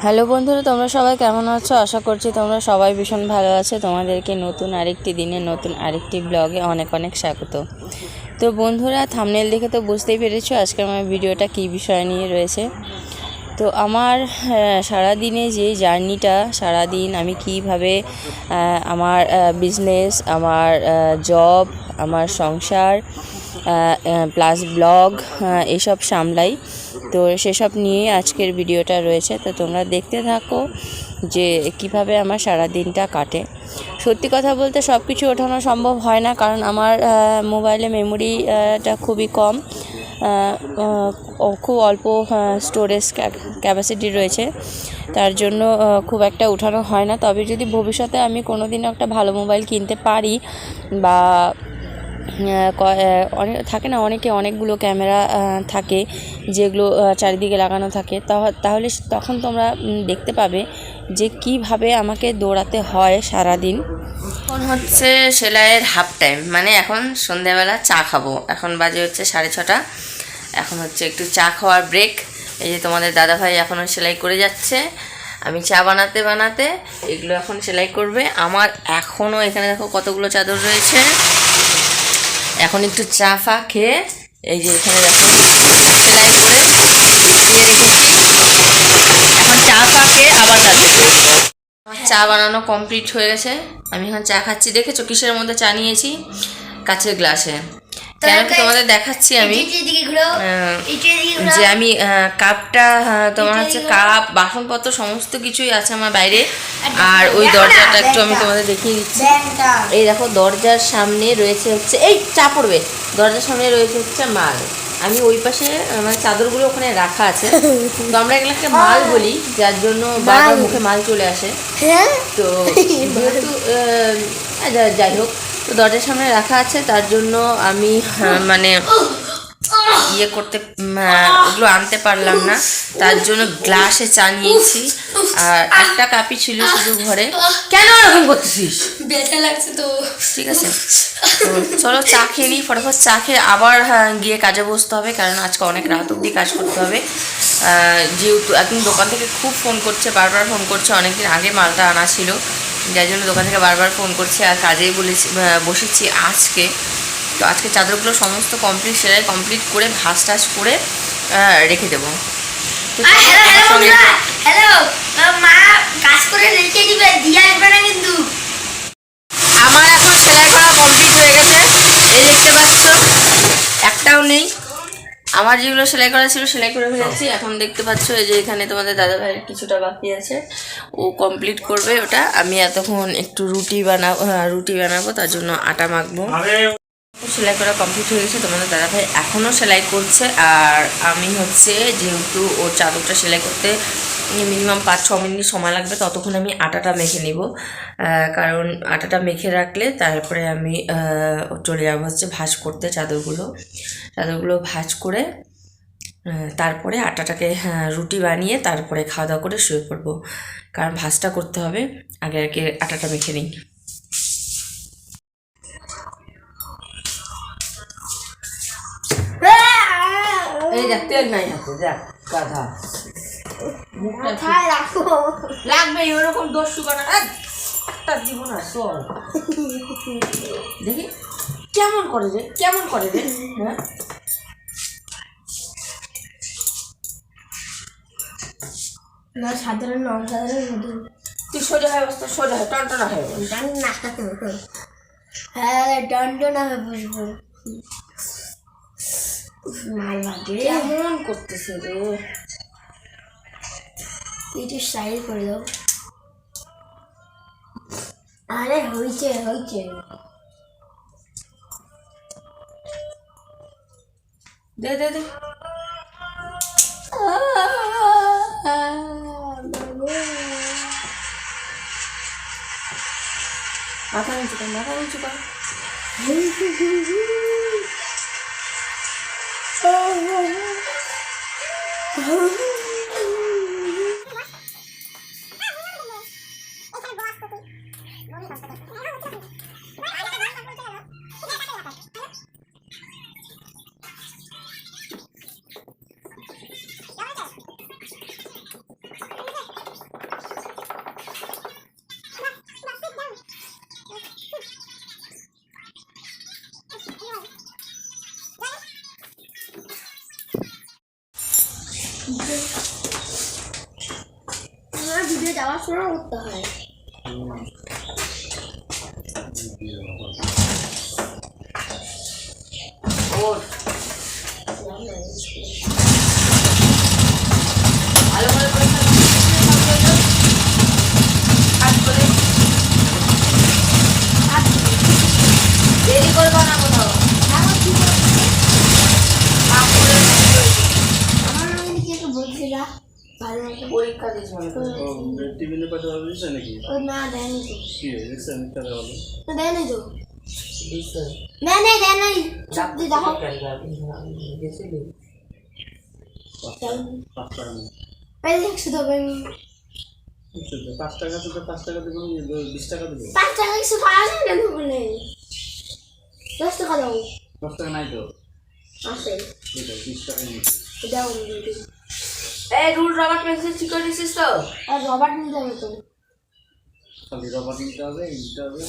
Hello বন্ধুরা, তোমরা সবাই কেমন আছো? আশা করছি তোমরা সবাই ভীষণ ভালো আছো। তোমাদেরকে নতুন আরেকটি দিনে নতুন আরেকটি ব্লগে অনেক অনেক স্বাগত। তো বন্ধুরা, থাম্বনেল দেখে তো বুঝতেই পেরেছো আজকে আমার ভিডিওটা কী বিষয় নিয়ে রয়েছে। তো আমার সারাদিনে যে জার্নিটা, সারাদিন আমি কীভাবে আমার বিজনেস, আমার জব, আমার সংসার প্লাস ব্লগ এইসব সামলাই, তো সেসব নিয়ে আজকের ভিডিওটা রয়েছে। তো তোমরা দেখতে থাকো যে কিভাবে আমার সারা দিনটা কাটে। সত্যি কথা বলতে সব কিছু ওঠানো সম্ভব হয় না, কারণ আমার মোবাইলে মেমোরিটা খুবই কম, খুব অল্প স্টোরেজ ক্যাপাসিটি রয়েছে, তার জন্য খুব একটা উঠানো হয় না। তবে যদি ভবিষ্যতে আমি কোনো দিনও একটা ভালো মোবাইল কিনতে পারি, বা অনেক থাকে না, অনেকগুলো ক্যামেরা থাকে যেগুলো চারিদিকে লাগানো থাকে, তাহলে তখন তোমরা দেখতে পাবে যে কিভাবে আমাকে দৌড়াতে হয় সারাদিন। এখন হচ্ছে সেলাইয়ের হাফ টাইম, মানে এখন সন্ধ্যাবেলা চা খাবো। এখন বাজে হচ্ছে 6:30। এখন হচ্ছে একটু চা খাওয়ার ব্রেক। এই যে তোমাদের দাদাভাই এখনও সেলাই করে যাচ্ছে, আমি চা বানাতে বানাতে এগুলো এখন সেলাই করবে। আমার এখনও এখানে দেখো কতগুলো চাদর রয়েছে। এখন একটু চা ফা খেয়ে এই যে এখানে দেখো সেলাই করে দিয়ে রেখেছি। এখন চা ফা খেয়ে আবার কাজে করবো। আমার চা বানানো কমপ্লিট হয়ে গেছে। আমি এখন চা খাচ্ছি। দেখেছো কিসের মধ্যে চা নিয়েছি? কাচের গ্লাসে। কেন কি তোমাদের দেখাচ্ছি আমি যে আমি কাপটা, তোমার হচ্ছে কাপ বাসনপত্র সমস্ত কিছুই আছে আমার বাইরে। আর ওই দরজাটা একটু আমি তোমাদের দেখিয়ে দিচ্ছি। এই দেখো দরজার সামনে রয়েছে হচ্ছে, এই চা পড়বে, দরজার সামনে রয়েছে হচ্ছে মাল। আমি ওই পাশে মানে চাদরগুলো ওখানে রাখা আছে, তো আমরা এগুলোকে মাল বলি, যার জন্য বারবার মুখে মাল চলে আসে। তো যেহেতু যাই হোক, তো দরজার সামনে রাখা আছে, তার জন্য আমি মানে ইয়ে করতে ওগুলো আনতে পারলাম না, তার জন্য গ্লাসে চা নিয়েছি। আর একটা কাপই ছিল শুধু ঘরে। কেন এরকম করতেছিস? ব্যথা লাগছে তো। ঠিক আছে, তো চলো চা খেয়ে নিই। ফটাফট চা খেয়ে আবার গিয়ে কাজে বসতে হবে, কারণ আজকে অনেক রাত অবধি কাজ করতে হবে। যেহেতু এখন দোকান থেকে খুব ফোন করছে, বারবার ফোন করছে। অনেকদিন আগে মালটা আনা ছিল, যার জন্য দোকান থেকে বারবার ফোন করছে। আর কাজেই বসেছি আজকে। তো আজকে চাদরগুলো সমস্ত কমপ্লিট, সেলাই কমপ্লিট করে ভাঁজ টাজ করে রেখে দেবো। আমার এখন সেলাই করা কমপ্লিট হয়ে গেছে, এই দেখতে পাচ্ছ একটাও নেই। আমার যেগুলো সেলাই করা ছিল সেলাই করে ফেলেছি। এখন দেখতে পাচ্ছ এই যে এখানে তোমাদের দাদা ভাইয়ের কিছুটা বাকি আছে, ও কমপ্লিট করবে ওটা। আমি এতক্ষণ একটু রুটি বানাবো, তার জন্য আটা মাখবো। সেলাই করা কমপ্লিট হয়ে গেছে, তোমাদের দাদাভাই এখনও সেলাই করছে। আর আমি হচ্ছে যেহেতু ও চাদরটা সেলাই করতে মিনিমাম 5-6 মিনিট সময় লাগবে, ততক্ষণ আমি আটাটা মেখে নিব। কারণ আটাটা মেখে রাখলে তারপরে আমি চলে যাবো হচ্ছে ভাঁজ করতে চাদরগুলো ভাঁজ করে তারপরে আটাটাকে রুটি বানিয়ে তারপরে খাওয়া দাওয়া করে শুয়ে পড়বো। কারণ ভাঁজটা করতে হবে, আগে আটাটা মেখে নিই। এই দেখ তেল নাই হাতে, দেখ গাধা। লাগবে ওরকম দস্যু বানা একটা দিব না। চল দেখি কেমন করে রে হ্যাঁ। না সাধারণ অসাধারণ তুই সোজা হয়ে বসতো, সোজা হয়ে টনটনা হয়ে বস। হ্যাঁ টনটনা হয়ে বসবো। মাল লাগে কেমন করতেছে রে, একটু স্টাইল করে দাও। আরে হয়েছে দে দে দে। মাথা নিচু কর। ভিডিও যাওয়ার সময় করতে হয়। ওর ভালো করে পরীক্ষা কাজ করে দেরি করবো না কোথাও। এখন কি করবে? কাজ করে আমার মনে কি একটু বলছি না ভালো মতো। পরীক্ষা দিয়েছি মনে করো। টিভিতে পাঠাতে দিচ্ছে নাকি? ও না দেয়নি তো। কি দেখছেন তাহলে বলো। না দেয়নি তো। না না দেয়নি। চাপ দিয়ে দেখো। 5 টাকা নেই। এই দেখছো তো আমি 5 টাকা তো 5 টাকা দেবো 20 টাকা দেবো। 5 টাকা কিছু পাওয়া যায় কেন বলে 10 টাকা দাও 10 টাকা নাই তো আছে 20 টাকা নিয়ে দাও দিদি এই রুল রবার্ট পেন্সিল ঠিক করে দিছিস তো? আর রবার্ট নিতে হবে তো খালি রবার নিতে হবে নিতে হবে।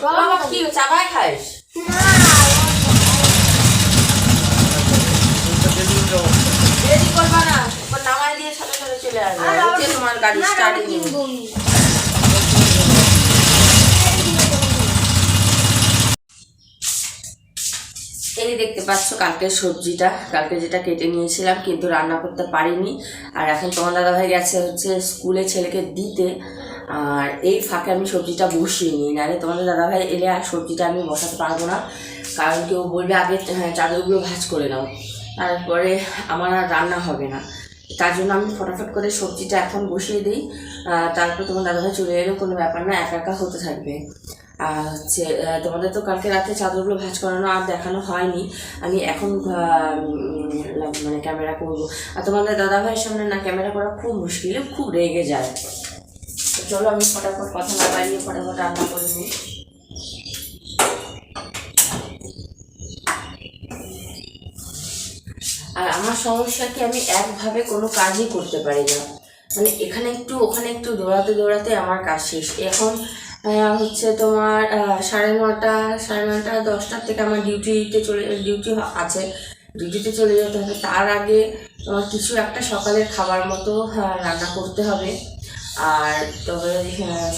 রবার্ট কি চাবাই খাইস? না দেরি করবা না, ওপর নামাই দিয়ে সাথে সাথে চলে আসবে। হচ্ছে তোমার গাড়ি স্টার্ট দিয়ে দিবো। এই দেখতে পাচ্ছ কালকের সবজিটা, কালকে যেটা কেটে নিয়েছিলাম কিন্তু রান্না করতে পারিনি। আর এখন তোমার দাদাভাই গেছে হচ্ছে স্কুলে ছেলেকে দিতে, আর এই ফাঁকে আমি সবজিটা বসিয়ে নিই, নাহলে তোমাদের দাদাভাই এলে আর সবজিটা আমি বসাতে পারবো না। কারণ কেউ বলবে আগে চাদরগুলো ভাঁজ করে নাও, তারপরে আমার আর রান্না হবে না। তার জন্য আমি ফটাফট করে সবজিটা এখন বসিয়ে দিই, তারপর তোমার দাদাভাই চলে এলেও কোনো ব্যাপার না, একা একা হতে থাকবে। আর হচ্ছে তোমাদের তো কালকে রাতে চাদরগুলো ভাঁজ করানো আর দেখানো হয়নি, আমি এখন মানে ক্যামেরা করবো। আর তোমাদের দাদাভাইয়ের সামনে না ক্যামেরা করা খুব মুশকিল, খুব রেগে যায়। তো চলো আমি ফটাফট কথা না বাড়িয়ে ফটাফট রান্না করে নিই। আর আমার সমস্যা কি, আমি একভাবে কোনো কাজই করতে পারি না, মানে এখানে একটু ওখানে একটু দৌড়াতে দৌড়াতে আমার কাজ শেষ। এখন হচ্ছে তোমার 9:30 10টার থেকে আমার ডিউটি আছে, ডিউটিতে চলে যেতে হবে। তার আগে তোমার কিছু একটা সকালের খাবার মতো রান্না করতে হবে। আর তবে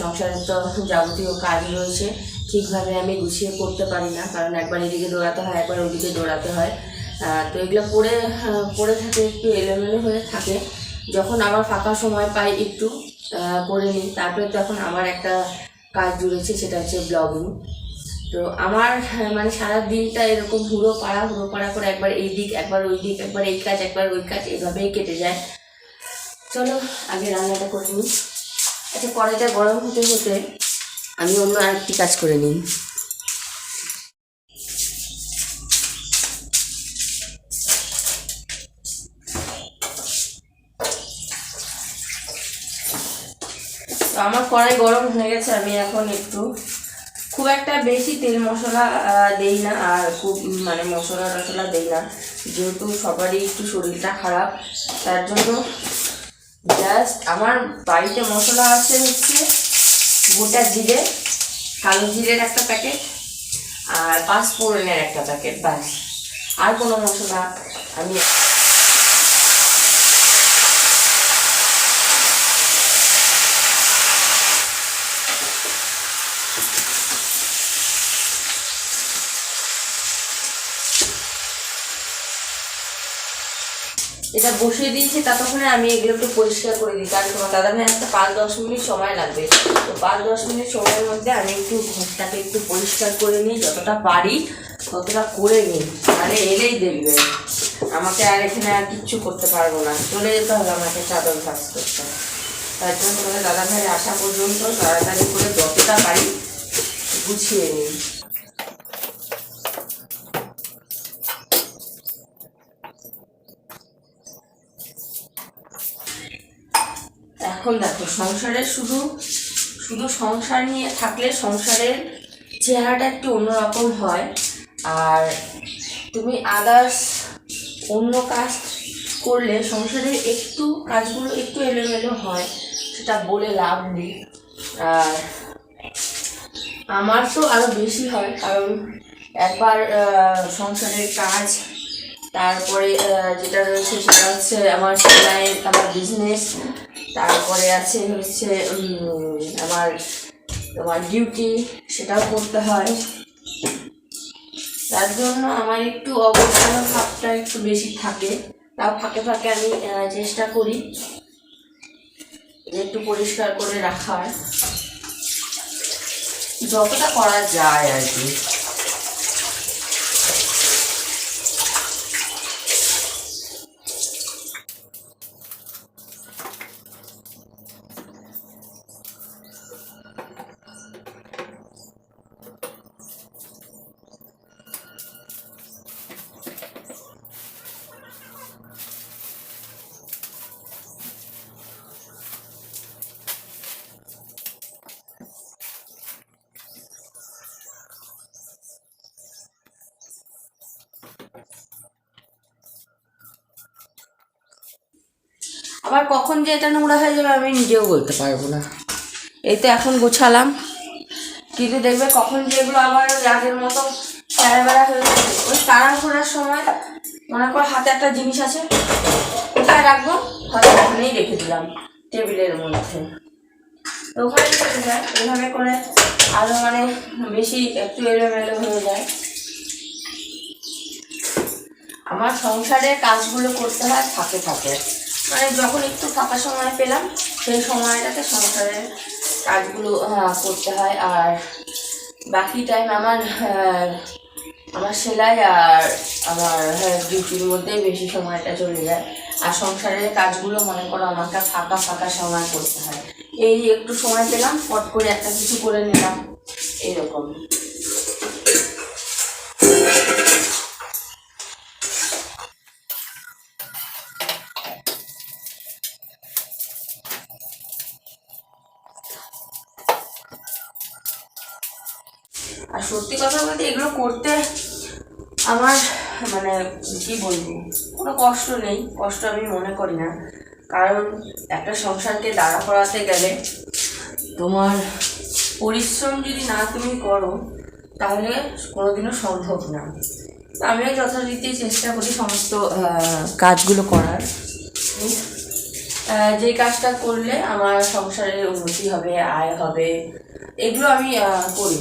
সংসারের তো যাবতীয় কাজ রয়েছে, ঠিকভাবে আমি গুছিয়ে করতে পারি না, কারণ একবার এদিকে দৌড়াতে হয় একবার ওদিকে দৌড়াতে হয়। তো এগুলো পড়ে থাকে, একটু এলোমেলো হয়ে থাকে। যখন আবার ফাঁকা সময় পাই একটু করে নিই। তারপরে তো এখন আমার একটা কাজ জুড়েছে, সেটা হচ্ছে ব্লগিং। তো আমার মানে সারা দিনটা এরকম হুড়ো পাড়া করে একবার এই দিক একবার ওই দিক, একবার এই কাজ একবার ওই কাজ, এভাবেই কেটে যায়। চলো আগে রান্নাটা করে নিই। আচ্ছা, কড়াইটা গরম হতে হতে আমি অন্য আরেকটি কাজ করে নিই। তো আমার কড়াই গরম হয়ে গেছে, আমি এখন একটু খুব একটা বেশি তেল মশলা দেই না, আর খুব মানে মশলা টশলা দেই না, যেহেতু সবারই একটু শরীরটা খারাপ। তার জন্য জাস্ট আমার বাড়িতে মশলা আছে হচ্ছে গোটা জিরে, কালো জিরের একটা প্যাকেট, আর 5 ফোড়নের একটা প্যাকেট, ব্যাস। আর কোনো মশলা আমি এটা বসিয়ে দিয়েছি। ততক্ষণে আমি এগুলো একটু পরিষ্কার করে দিই, কারণ তোমার দাদাভাই একটা 5-10 মিনিট সময় লাগবে। তো 5-10 মিনিট সময়ের মধ্যে আমি একটু ঘরটাকে একটু পরিষ্কার করে নিই, যতটা পারি ততটা করে নিই, তাহলে এলেই দেখবে আমাকে আর এখানে আর কিচ্ছু করতে পারবো না, চলে যেতে হবে আমাকে চাদর ভাঁজ করতে। তার জন্য তোমাদের দাদাভাইয়ের আসা পর্যন্ত তাড়াতাড়ি করে যতটা পারি গুছিয়ে নিই। এখন দেখো, সংসারের শুধু সংসার নিয়ে থাকলে সংসারের চেহারাটা একটু অন্যরকম হয়, আর তুমি আদার্স অন্য কাজ করলে সংসারের একটু কাজগুলো একটু এলোমেলো হয়, সেটা বলে লাভ নেই। আর আমার তো আরও বেশি হয়, কারণ একবার সংসারের কাজ, তারপরে যেটা রয়েছে সেটা হচ্ছে আমার সেলাইয়ের আমার বিজনেস, তারপরে আছে হচ্ছে আমার তোমার ডিউটি, সেটাও করতে হয়। তার জন্য আমার একটু অবসর ভাবটা একটু বেশি থাকে। তাও ফাঁকে ফাঁকে আমি চেষ্টা করি যে একটু পরিষ্কার করে রাখার, যতটা করা যায় আর কি। আবার কখন যে এটা নোংরা হয়ে যাবে আমি নিজেও বলতে পারবো না। এই তো এখন গোছালাম, কিন্তু দেখবে কখন যেগুলো আবার আগের মতো বেড়া হয়ে যাবে। ওই তাড়াহুড়ার সময় মনে করো হাতে একটা জিনিস আছে, কোথায় রাখবো, হয়তো ওখানেই রেখে দিলাম টেবিলের মধ্যে, তো ওখানে রেখে যায়। এইভাবে করে আরও মানে বেশি একটু এলোমেলো হয়ে যায়। আমার সংসারের কাজগুলো করতে হয় ফাঁকে ফাঁকে, মানে যখন একটু ফাঁকা সময় পেলাম সেই সময়টাতে সংসারের কাজগুলো করতে হয়। আর বাকি টাইম আমার সেলাই আর আমার ডিউটির মধ্যেই বেশি সময়টা চলে যায়। আর সংসারের কাজগুলো মনে করো আমাকে ফাঁকা ফাঁকা সময় করতে হয়। এই একটু সময় পেলাম, পট করে একটা কিছু করে নিলাম, এরকম। আর সত্যি কথা বলতে এগুলো করতে আমার মানে কি বলবো, কোনো কষ্ট নেই, কষ্ট আমি মনে করি না। কারণ একটা সংসারকে দাঁড়া করাতে গেলে তোমার পরিশ্রম যদি না তুমি করো তাহলে কোনোদিনও সম্ভব না। আমিও যথারীতি চেষ্টা করি সমস্ত কাজগুলো করার, যে কাজটা করলে আমার সংসারের উন্নতি হবে, আয় হবে, এগুলো আমি করি।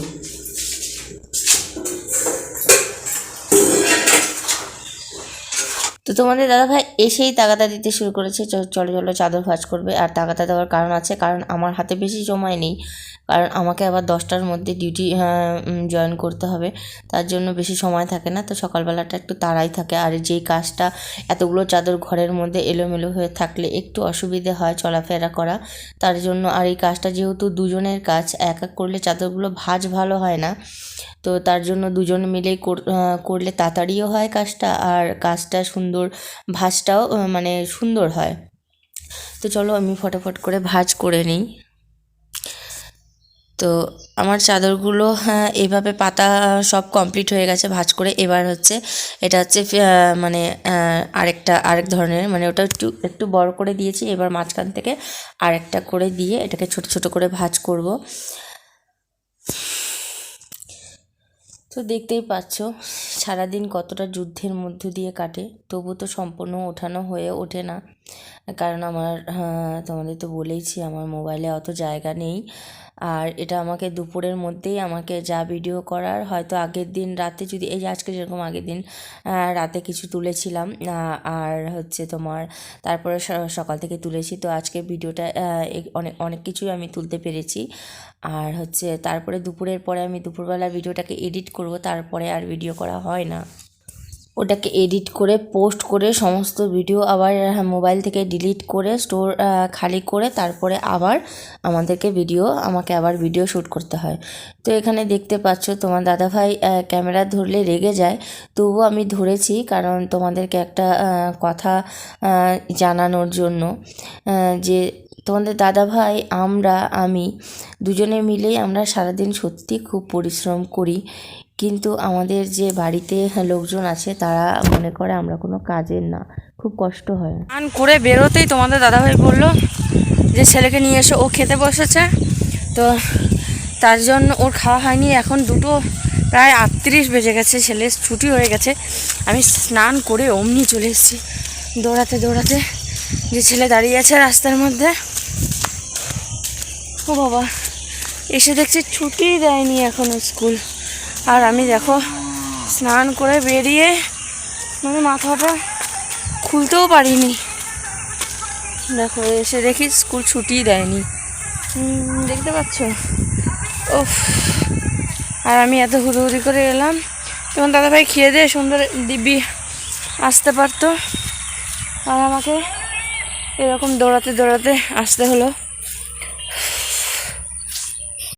তো তোমাদের দাদাভাই এসেই তাগাদা দিতে শুরু করেছে, চলো চলো চাদর ভাঁজ করবে। আর তাগাদা দেওয়ার কারণ আছে, কারণ আমার হাতে বেশি সময় নেই, কারণ আমাকে আবার 10টার মধ্যে ডিউটি জয়েন করতে হবে, তার জন্য বেশি সময় থাকে না। তো সকালবেলাটা একটু তাড়াই থাকে। আর যেই কাজটা এতগুলো চাদর ঘরের মধ্যে এলোমেলো হয়ে থাকলে একটু অসুবিধে হয় চলাফেরা করা, তার জন্য। আর এই কাজটা যেহেতু দুজনের কাজ, এক এক করলে চাদরগুলো ভাঁজ ভালো হয় না, তো তার জন্য দুজন মিলেই করলে তাড়াতাড়িও হয় কাজটা, আর কাজটা সুন্দর, ভাঁজটাও মানে সুন্দর হয়। তো চলো আমি ফটাফট করে ভাঁজ করে নিই। তো আমার চাদরগুলো এইভাবে পাতা সব কমপ্লিট হয়ে গেছে ভাঁজ করে। এবার হচ্ছে এটা হচ্ছে মানে আরেক ধরনের, মানে ওটা একটু বড় করে দিয়েছি। এবার মাঝখান থেকে আরেকটা করে দিয়ে এটাকে ছোট ছোট করে ভাঁজ করব। তো দেখতেই পাচ্ছ সারাদিন কতটা যুদ্ধের মধ্য দিয়ে কাটে, তবু তো সম্পূর্ণ ওঠানো হয়ে ওঠে না। কারণ আমার তোমাদের তো বলেইছি আমার মোবাইলে অত জায়গা নেই। আর এটা আমাকে দুপুরের মধ্যেই আমাকে যা ভিডিও করার, হয়তো আগের দিন রাতে যদি, এই যে আজকে যেরকম আগের দিন রাতে কিছু তুলেছিলাম, আর হচ্ছে তোমার তারপরে সকাল থেকে তুলেছি। তো আজকে ভিডিওটা অনেক কিছুই আমি তুলতে পেরেছি। আর হচ্ছে তারপরে দুপুরের পরে আমি দুপুরবেলা ভিডিওটাকে এডিট করব, তারপরে আর ভিডিও করা হয় না। ওটাকে এডিট করে পোস্ট করে সমস্ত ভিডিও আবার মোবাইল থেকে ডিলিট করে স্টোর খালি করে তারপরে আবার আমাকে আবার ভিডিও শ্যুট করতে হয়। তো এখানে দেখতে পাচ্ছ তোমার দাদাভাই ক্যামেরা ধরলে রেগে যায়, তবুও আমি ধরেছি, কারণ তোমাদেরকে একটা কথা জানানোর জন্য, যে তোমাদের দাদাভাই আমি দুজনে মিলেই আমরা সারাদিন সত্যি খুব পরিশ্রম করি, কিন্তু আমাদের যে বাড়িতে লোকজন আছে তারা মনে করে আমরা কোনো কাজের না, খুব কষ্ট হয়। স্নান করে বেরোতেই তোমাদের দাদাভাই বললো যে ছেলেকে নিয়ে এসে, ও খেতে বসেছে, তো তার জন্য ওর খাওয়া হয়নি। এখন প্রায় 38 বেজে গেছে, ছেলের ছুটি হয়ে গেছে। আমি স্নান করে অমনি চলে এসেছি দৌড়াতে দৌড়াতে, যে ছেলে দাঁড়িয়ে আছে রাস্তার মধ্যে। ও বাবা, এসে দেখছি ছুটি দেয়নি এখনো স্কুল। আর আমি দেখো স্নান করে বেরিয়ে মানে মাথাটা খুলতেও পারিনি। দেখো এসে দেখি স্কুল ছুটিই দেয়নি, দেখতে পাচ্ছ? ওফ, আর আমি এত হুড়োহুড়ি করে এলাম। তখন দাদাভাই খেয়ে দিয়ে সুন্দর দিব্যি আসতে পারতো, আর আমাকে এরকম দৌড়াতে দৌড়াতে আসতে হলো।